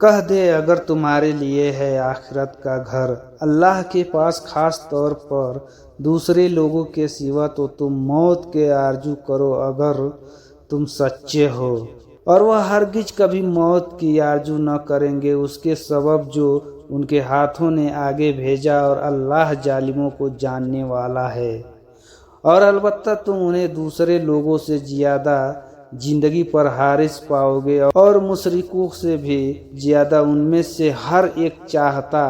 کہہ دے اگر تمہارے لیے ہے آخرت کا گھر اللہ کے پاس خاص طور پر دوسرے لوگوں کے سوا، تو تم موت کے آرزو کرو اگر تم سچے ہو، اور وہ ہرگز کبھی موت کی آرزو نہ کریں گے اس کے سبب جو ان کے ہاتھوں نے آگے بھیجا، اور اللہ ظالموں کو جاننے والا ہے۔ اور البتہ تم انہیں دوسرے لوگوں سے زیادہ زندگی پر حارس پاؤ گے، اور مشرکوں سے بھی زیادہ ان میں سے ہر ایک چاہتا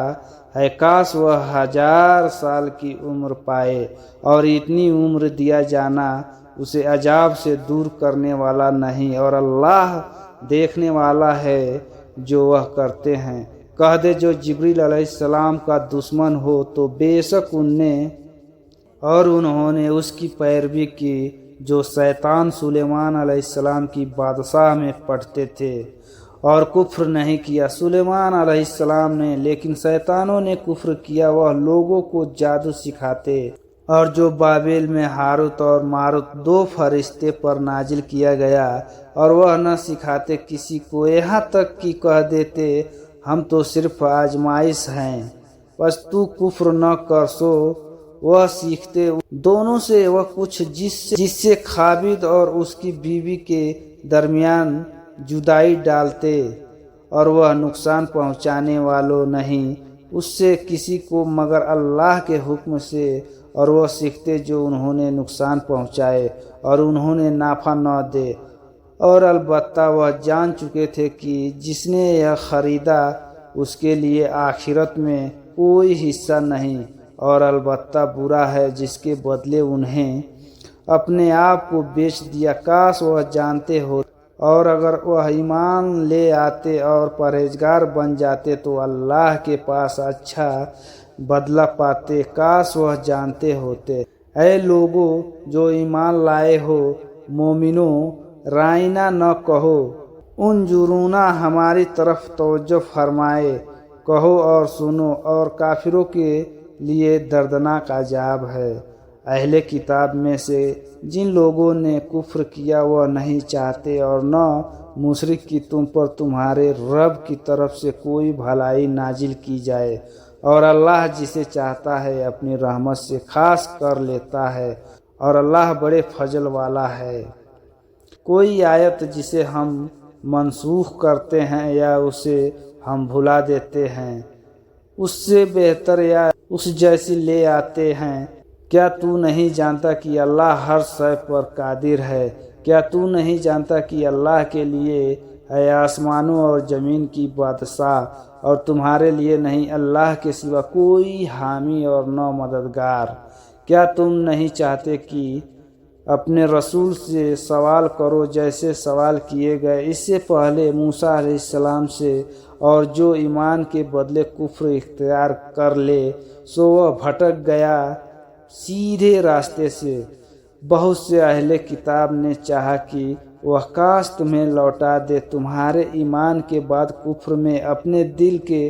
ہے کاش وہ 1000 سال کی عمر پائے، اور اتنی عمر دیا جانا اسے عذاب سے دور کرنے والا نہیں، اور اللہ دیکھنے والا ہے جو وہ کرتے ہیں۔ کہہ دے جو جبریل علیہ السلام کا دشمن ہو تو بے شک انہوں نے اس کی پیروی کی جو شیطان سلیمان علیہ السلام کی بادشاہ میں پڑھتے تھے، اور کفر نہیں کیا سلیمان علیہ السلام نے، لیکن شیطانوں نے کفر کیا۔ وہ لوگوں کو جادو سکھاتے، اور جو بابل میں ہاروت اور ماروت 2 فرشتے پر نازل کیا گیا، اور وہ نہ سکھاتے کسی کو، یہاں تک کہ کہہ دیتے ہم تو صرف آزمائش ہیں، بس تو کفر نہ کر۔ سو وہ سیکھتے دونوں سے وہ کچھ جس سے خابد اور اس کی بیوی کے درمیان جدائی ڈالتے، اور وہ نقصان پہنچانے والوں نہیں اس سے کسی کو مگر اللہ کے حکم سے، اور وہ سیکھتے جو انہوں نے نقصان پہنچائے اور انہوں نے نافع نہ دے، اور البتہ وہ جان چکے تھے کہ جس نے یہ خریدا اس کے لیے آخرت میں کوئی حصہ نہیں، اور البتہ برا ہے جس کے بدلے انہیں اپنے آپ کو بیچ دیا۔ کاش وہ جانتے ہو، اور اگر وہ ایمان لے آتے اور پرہیزگار بن جاتے تو اللہ کے پاس اچھا بدلہ پاتے۔ کاش وہ جانتے ہوتے۔ اے لوگو جو ایمان لائے ہو، مومنوں رائنا نہ کہو، انظرونا ہماری طرف توجہ فرمائے کہو اور سنو، اور کافروں کے لیے دردناک عذاب ہے۔ اہل کتاب میں سے جن لوگوں نے کفر کیا وہ نہیں چاہتے اور نہ مشرک کی تم پر تمہارے رب کی طرف سے کوئی بھلائی نازل کی جائے، اور اللہ جسے چاہتا ہے اپنی رحمت سے خاص کر لیتا ہے، اور اللہ بڑے فضل والا ہے۔ کوئی آیت جسے ہم منسوخ کرتے ہیں یا اسے ہم بھلا دیتے ہیں، اس سے بہتر یا اس جیسی لے آتے ہیں۔ کیا تو نہیں جانتا کہ اللہ ہر شے پر قادر ہے؟ کیا تو نہیں جانتا کہ اللہ کے لیے ہے آسمانوں اور زمین کی بادشاہ، اور تمہارے لیے نہیں اللہ کے سوا کوئی حامی اور نہ مددگار؟ کیا تم نہیں چاہتے کہ اپنے رسول سے سوال کرو جیسے سوال کیے گئے اس سے پہلے موسیٰ علیہ السلام سے، اور جو ایمان کے بدلے کفر اختیار کر لے سو وہ بھٹک گیا سیدھے راستے سے۔ بہت سے اہل کتاب نے چاہا کہ وہ کاش تمہیں لوٹا دے تمہارے ایمان کے بعد کفر میں اپنے دل کے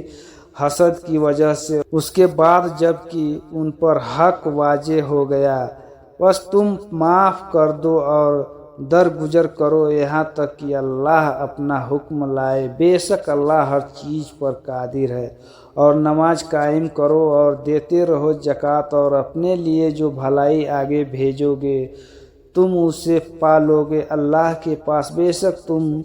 حسد کی وجہ سے، اس کے بعد جب کہ ان پر حق واضح ہو گیا۔ بس تم معاف کر دو اور درگزر کرو یہاں تک کہ اللہ اپنا حکم لائے۔ بے شک اللہ ہر چیز پر قادر ہے۔ اور نماز قائم کرو اور دیتے رہو زکوٰۃ، اور اپنے لیے جو بھلائی آگے بھیجو گے تم اسے پا لو گے اللہ کے پاس۔ بے شک تم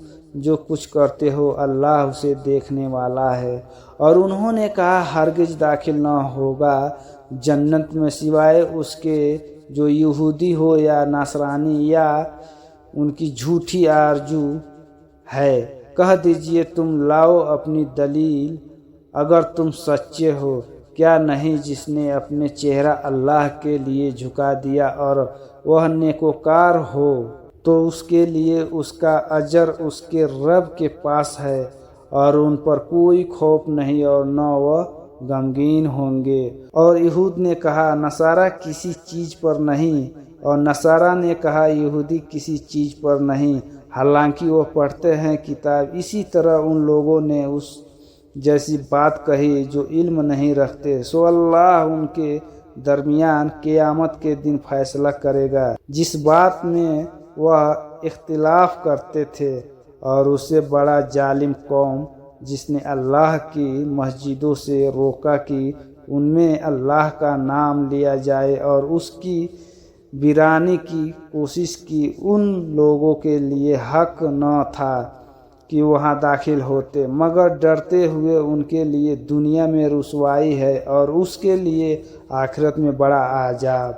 جو کچھ کرتے ہو اللہ اسے دیکھنے والا ہے۔ اور انہوں نے کہا ہرگز داخل نہ ہوگا جنت میں سوائے اس کے جو یہودی ہو یا نصرانی، یا ان کی جھوٹی آرزو ہے۔ کہہ دیجئے تم لاؤ اپنی دلیل اگر تم سچے ہو۔ کیا نہیں جس نے اپنے چہرہ اللہ کے لیے جھکا دیا اور وہ نیکوکار ہو تو اس کے لیے اس کا اجر اس کے رب کے پاس ہے، اور ان پر کوئی خوف نہیں اور نہ وہ غمگین ہوں گے۔ اور یہود نے کہا نصارہ کسی چیز پر نہیں، اور نصارہ نے کہا یہودی کسی چیز پر نہیں، حالانکہ وہ پڑھتے ہیں کتاب۔ اسی طرح ان لوگوں نے اس جیسی بات کہی جو علم نہیں رکھتے، سو اللہ ان کے درمیان قیامت کے دن فیصلہ کرے گا جس بات میں وہ اختلاف کرتے تھے، اور اس سے بڑا ظالم قوم جس نے اللہ کی مسجدوں سے روکا کہ ان میں اللہ کا نام لیا جائے اور اس کی ویرانی کی کوشش کی، ان لوگوں کے لیے حق نہ تھا کہ وہاں داخل ہوتے، مگر ڈرتے ہوئے ان کے لیے دنیا میں رسوائی ہے اور اس کے لیے آخرت میں بڑا عذاب۔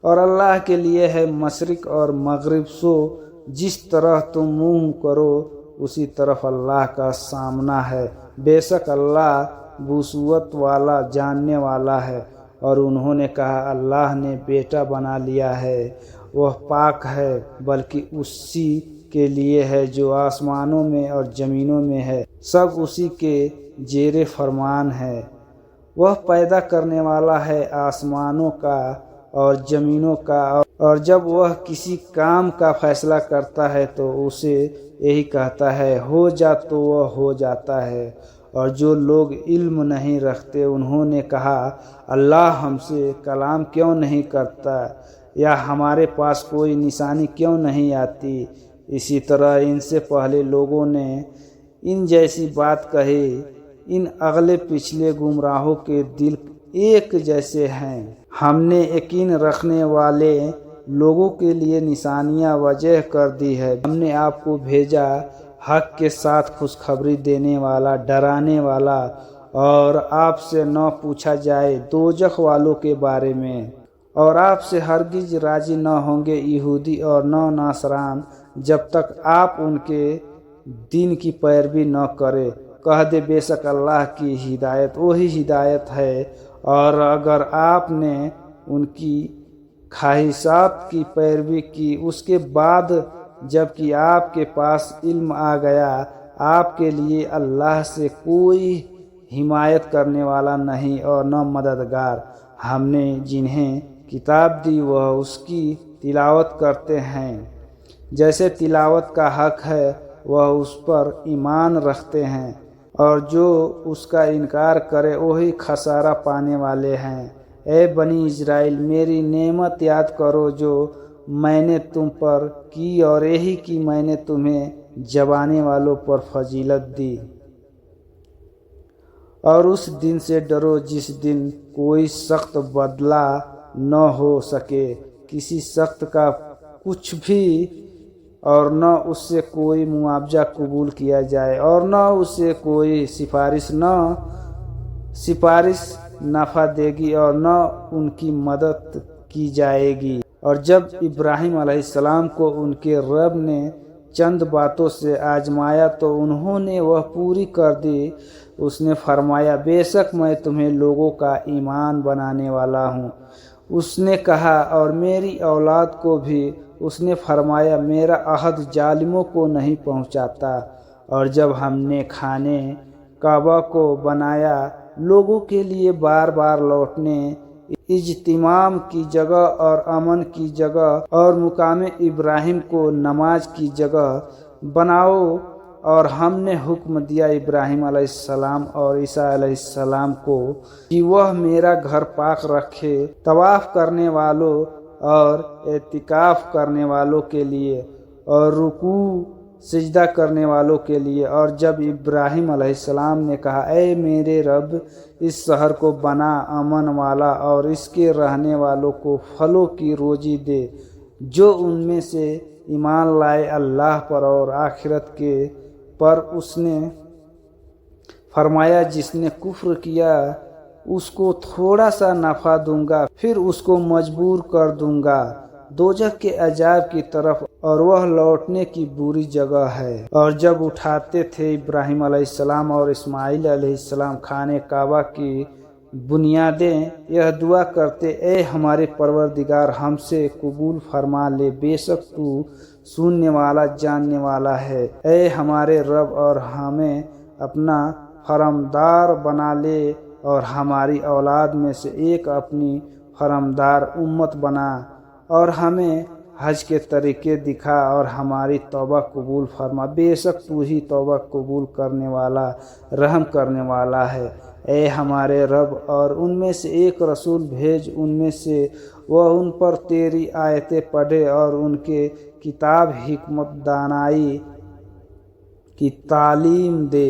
اور اللہ کے لیے ہے مشرق اور مغرب، سو جس طرف تم منہ کرو اسی طرف اللہ کا سامنا ہے، بے شک اللہ وسعت والا جاننے والا ہے۔ اور انہوں نے کہا اللہ نے بیٹا بنا لیا ہے، وہ پاک ہے، بلکہ اسی کے لیے ہے جو آسمانوں میں اور زمینوں میں ہے، سب اسی کے زیر فرمان ہے۔ وہ پیدا کرنے والا ہے آسمانوں کا اور زمینوں کا، اور جب وہ کسی کام کا فیصلہ کرتا ہے تو اسے یہی کہتا ہے ہو جا تو وہ ہو جاتا ہے۔ اور جو لوگ علم نہیں رکھتے انہوں نے کہا اللہ ہم سے کلام کیوں نہیں کرتا، یا ہمارے پاس کوئی نشانی کیوں نہیں آتی۔ اسی طرح ان سے پہلے لوگوں نے ان جیسی بات کہی۔ ان اگلے پچھلے گمراہوں کے دل ایک جیسے ہیں۔ ہم نے یقین رکھنے والے لوگوں کے لیے نشانیاں واضح کر دی ہے۔ ہم نے آپ کو بھیجا حق کے ساتھ خوشخبری دینے والا، ڈرانے والا، اور آپ سے نہ پوچھا جائے دوزخ والوں کے بارے میں، اور آپ سے ہرگز راضی نہ ہوں گے یہودی اور نہ ناصران جب تک آپ ان کے دین کی پیروی نہ کرے۔ کہہ دے بے شک اللہ کی ہدایت وہی ہدایت ہے، اور اگر آپ نے ان کی خواہشات کی پیروی کی اس کے بعد جب کہ آپ کے پاس علم آ گیا، آپ کے لیے اللہ سے کوئی حمایت کرنے والا نہیں اور نہ مددگار۔ ہم نے جنہیں کتاب دی وہ اس کی تلاوت کرتے ہیں جیسے تلاوت کا حق ہے، وہ اس پر ایمان رکھتے ہیں، اور جو اس کا انکار کرے وہی خسارہ پانے والے ہیں۔ اے بنی اسرائیل، میری نعمت یاد کرو جو میں نے تم پر کی، اور یہی کہ میں نے تمہیں زبانے والوں پر فضیلت دی۔ اور اس دن سے ڈرو جس دن کوئی سخت بدلہ نہ ہو سکے کسی سخت کا کچھ بھی، اور نہ اس سے کوئی معاوضہ قبول کیا جائے، اور نہ اس سے کوئی سفارش نفع دے گی، اور نہ ان کی مدد کی جائے گی۔ اور جب ابراہیم علیہ السلام کو ان کے رب نے چند باتوں سے آزمایا تو انہوں نے وہ پوری کر دی۔ اس نے فرمایا بے شک میں تمہیں لوگوں کا ایمان بنانے والا ہوں۔ اس نے کہا اور میری اولاد کو بھی۔ اس نے فرمایا میرا عہد ظالموں کو نہیں پہنچاتا۔ اور جب ہم نے خانے کعبہ کو بنایا لوگوں کے لیے بار بار لوٹنے، اجتماع کی جگہ اور امن کی جگہ، اور مقام ابراہیم کو نماز کی جگہ بناؤ، اور ہم نے حکم دیا ابراہیم علیہ السلام اور عیسیٰ علیہ السلام کو کہ وہ میرا گھر پاک رکھے، طواف کرنے والوں اور اعتکاف کرنے والوں کے لیے، اور رکوع سجدہ کرنے والوں کے لیے۔ اور جب ابراہیم علیہ السلام نے کہا اے میرے رب، اس شہر کو بنا امن والا، اور اس کے رہنے والوں کو پھلوں کی روزی دے جو ان میں سے ایمان لائے اللہ پر اور آخرت کے پر۔ اس نے فرمایا جس نے کفر کیا اس کو تھوڑا سا نفع دوں گا، پھر اس کو مجبور کر دوں گا دوزخ کے عذاب کی طرف، اور وہ لوٹنے کی بری جگہ ہے۔ اور جب اٹھاتے تھے ابراہیم علیہ السلام اور اسماعیل علیہ السلام خانہ کعبہ کی بنیادیں، یہ دعا کرتے اے ہمارے پروردگار ہم سے قبول فرما لے، بے شک تو سننے والا جاننے والا ہے۔ اے ہمارے رب، اور ہمیں اپنا فرماندار بنا لے، اور ہماری اولاد میں سے ایک اپنی فرماندار امت بنا، اور ہمیں حج کے طریقے دکھا، اور ہماری توبہ قبول فرما، بے شک تو ہی توبہ قبول کرنے والا رحم کرنے والا ہے۔ اے ہمارے رب، اور ان میں سے ایک رسول بھیج، ان میں سے وہ ان پر تیری آیتیں پڑھے اور ان کے کتاب حکمت دانائی کی تعلیم دے،